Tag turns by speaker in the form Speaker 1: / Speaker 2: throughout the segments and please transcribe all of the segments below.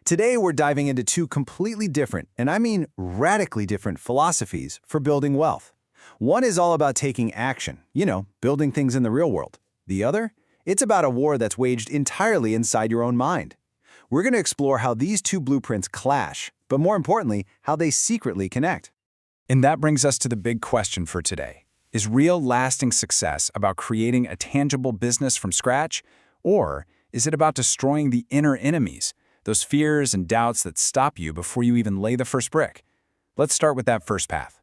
Speaker 1: Today, we're diving into two completely different, and I mean radically different philosophies for building wealth. One is all about taking action, building things in the real world. The other? It's about a war that's waged entirely inside your own mind. We're going to explore how these two blueprints clash, but more importantly, how they secretly connect.
Speaker 2: And that brings us to the big question for today. Is real lasting success about creating a tangible business from scratch? Or is it about destroying the inner enemies, those fears and doubts that stop you before you even lay the first brick? Let's start with that first path.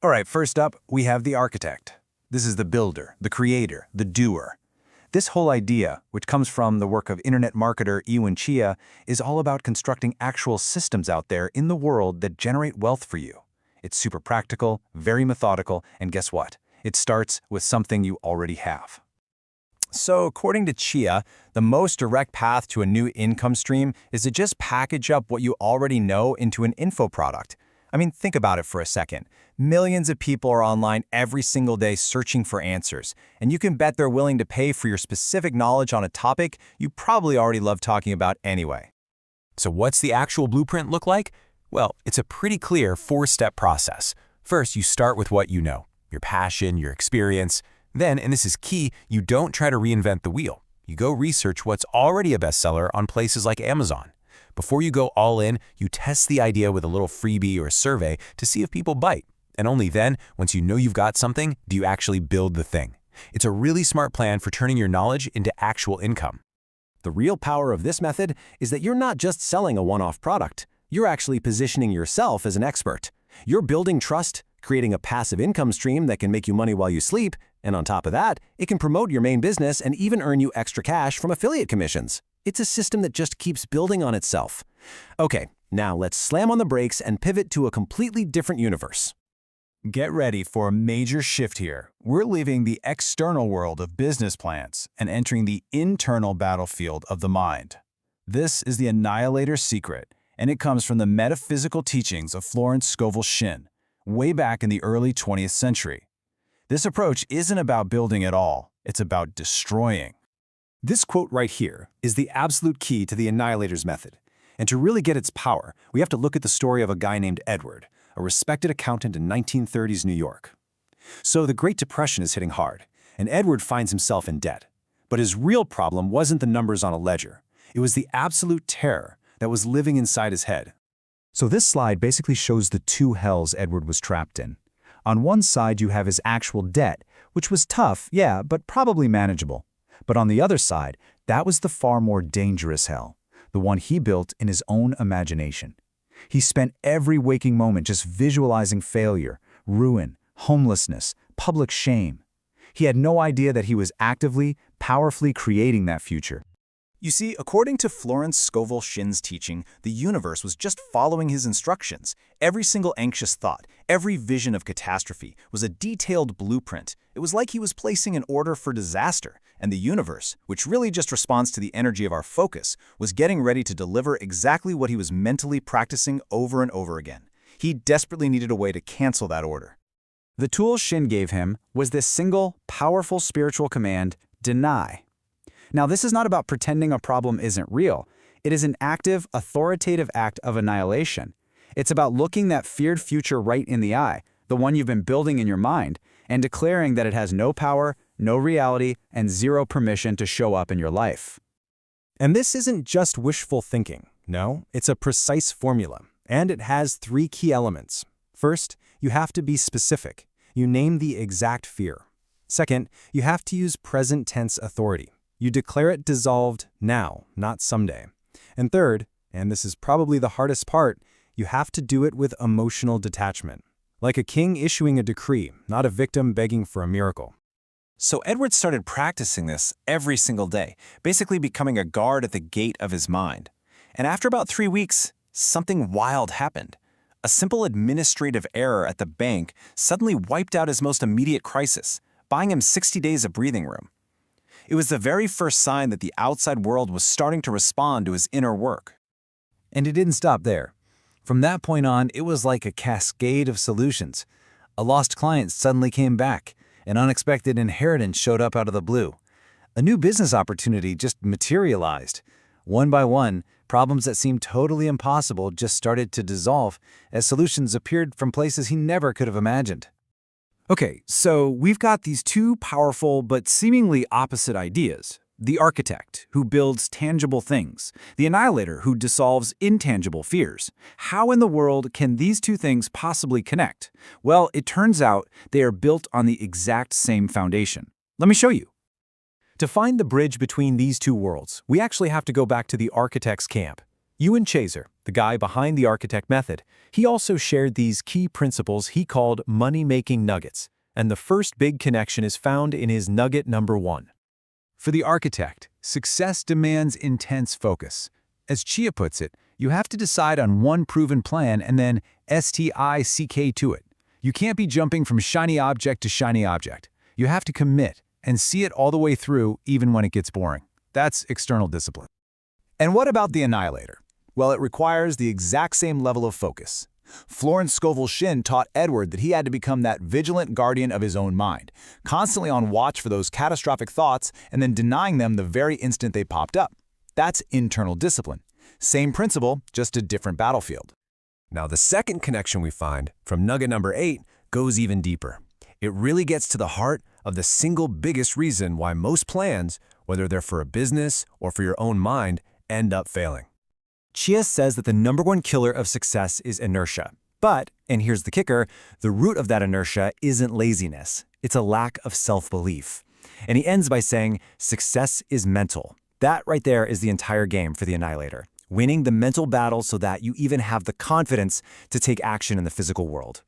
Speaker 1: All right, first up, we have the architect. This is the builder, the creator, the doer. This whole idea, which comes from the work of internet marketer Ewen Chia, is all about constructing actual systems out there in the world that generate wealth for you. It's super practical, very methodical, and guess what? It starts with something you already have.
Speaker 3: So, according to Chia, the most direct path to a new income stream is to just package up what you already know into an info product. I mean, think about it for a second. Millions of people are online every single day searching for answers, and you can bet they're willing to pay for your specific knowledge on a topic you probably already love talking about anyway. So what's the actual blueprint look like? Well, it's a pretty clear 4-step process. First, you start with what you know, your passion, your experience. Then, and this is key, you don't try to reinvent the wheel. You go research what's already a bestseller on places like Amazon. Before you go all in, you test the idea with a little freebie or survey to see if people bite. And only then, once you know you've got something, do you actually build the thing. It's a really smart plan for turning your knowledge into actual income.
Speaker 4: The real power of this method is that you're not just selling a one-off product. You're actually positioning yourself as an expert. You're building trust, creating a passive income stream that can make you money while you sleep, and on top of that, it can promote your main business and even earn you extra cash from affiliate commissions. It's a system that just keeps building on itself. Okay, now let's slam on the brakes and pivot to a completely different universe.
Speaker 2: Get ready for a major shift here. We're leaving the external world of business plans and entering the internal battlefield of the mind. This is the Annihilator's secret, and it comes from the metaphysical teachings of Florence Scovel Shinn, way back in the early 20th century. This approach isn't about building at all, it's about destroying.
Speaker 4: This quote right here is the absolute key to the Annihilator's method. And to really get its power, we have to look at the story of a guy named Edward, a respected accountant in 1930s New York. So the Great Depression is hitting hard, and Edward finds himself in debt. But his real problem wasn't the numbers on a ledger. It was the absolute terror that was living inside his head.
Speaker 5: So this slide basically shows the two hells Edward was trapped in. On one side, you have his actual debt, which was tough, yeah, but probably manageable. But on the other side, that was the far more dangerous hell, the one he built in his own imagination. He spent every waking moment just visualizing failure, ruin, homelessness, public shame. He had no idea that he was actively, powerfully creating that future.
Speaker 3: You see, according to Florence Scovel Shinn's teaching, the universe was just following his instructions. Every single anxious thought, every vision of catastrophe was a detailed blueprint. It was like he was placing an order for disaster, and the universe, which really just responds to the energy of our focus, was getting ready to deliver exactly what he was mentally practicing over and over again. He desperately needed a way to cancel that order.
Speaker 5: The tool Shinn gave him was this single, powerful spiritual command, deny. Now, this is not about pretending a problem isn't real. It is an active, authoritative act of annihilation. It's about looking that feared future right in the eye, the one you've been building in your mind, and declaring that it has no power, no reality, and zero permission to show up in your life.
Speaker 4: And this isn't just wishful thinking. No, it's a precise formula, and it has 3 key elements. First, you have to be specific. You name the exact fear. Second, you have to use present tense authority. You declare it dissolved now, not someday. And third, and this is probably the hardest part, you have to do it with emotional detachment. Like a king issuing a decree, not a victim begging for a miracle.
Speaker 3: So Edward started practicing this every single day, basically becoming a guard at the gate of his mind. And after about 3 weeks, something wild happened. A simple administrative error at the bank suddenly wiped out his most immediate crisis, buying him 60 days of breathing room. It was the very first sign that the outside world was starting to respond to his inner work.
Speaker 1: And it didn't stop there. From that point on, it was like a cascade of solutions. A lost client suddenly came back. An unexpected inheritance showed up out of the blue. A new business opportunity just materialized. One by one, Problems that seemed totally impossible just started to dissolve as solutions appeared from places he never could have imagined. Okay, so we've got these two powerful but seemingly opposite ideas. The architect, who builds tangible things. The annihilator, who dissolves intangible fears. How in the world can these two things possibly connect? Well, it turns out they are built on the exact same foundation. Let me show you.
Speaker 4: To find the bridge between these two worlds, we actually have to go back to the architect's camp. Ewen Chia, the guy behind the architect method, he also shared these key principles he called money-making nuggets, and the first big connection is found in his nugget number 1.
Speaker 1: For the architect, success demands intense focus. As Chia puts it, you have to decide on one proven plan and then stick to it. You can't be jumping from shiny object to shiny object. You have to commit and see it all the way through, even when it gets boring. That's external discipline.
Speaker 2: And what about the annihilator? Well, it requires the exact same level of focus. Florence Scovel Shinn taught Edward that he had to become that vigilant guardian of his own mind, constantly on watch for those catastrophic thoughts and then denying them the very instant they popped up. That's internal discipline. Same principle, just a different battlefield.
Speaker 3: Now, the second connection we find from nugget number 8 goes even deeper. It really gets to the heart of the single biggest reason why most plans, whether they're for a business or for your own mind, end up failing.
Speaker 4: Chia says that the number one killer of success is inertia. But, and here's the kicker, the root of that inertia isn't laziness. It's a lack of self-belief. And he ends by saying, success is mental. That right there is the entire game for the annihilator. Winning the mental battle so that you even have the confidence to take action in the physical world.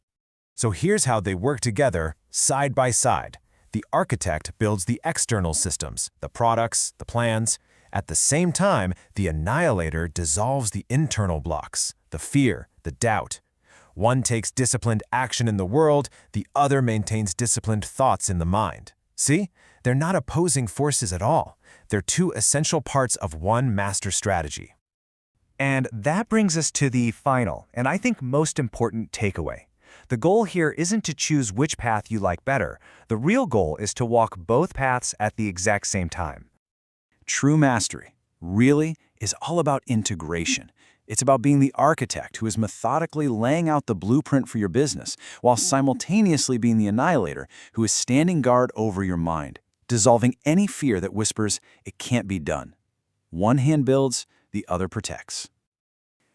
Speaker 2: So here's how they work together, side by side. The architect builds the external systems, the products, the plans. At the same time, the annihilator dissolves the internal blocks, the fear, the doubt. One takes disciplined action in the world, the other maintains disciplined thoughts in the mind. See? They're not opposing forces at all. They're two essential parts of one master strategy.
Speaker 1: And that brings us to the final, and I think most important takeaway. The goal here isn't to choose which path you like better. The real goal is to walk both paths at the exact same time. True mastery, really, is all about integration. It's about being the architect who is methodically laying out the blueprint for your business, while simultaneously being the annihilator who is standing guard over your mind, dissolving any fear that whispers it can't be done. One hand builds, the other protects.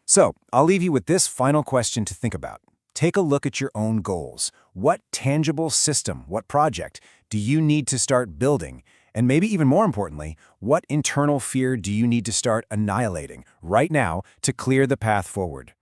Speaker 2: So, I'll leave you with this final question to think about. Take a look at your own goals. What tangible system, what project do you need to start building? And maybe even more importantly, what internal fear do you need to start annihilating right now to clear the path forward?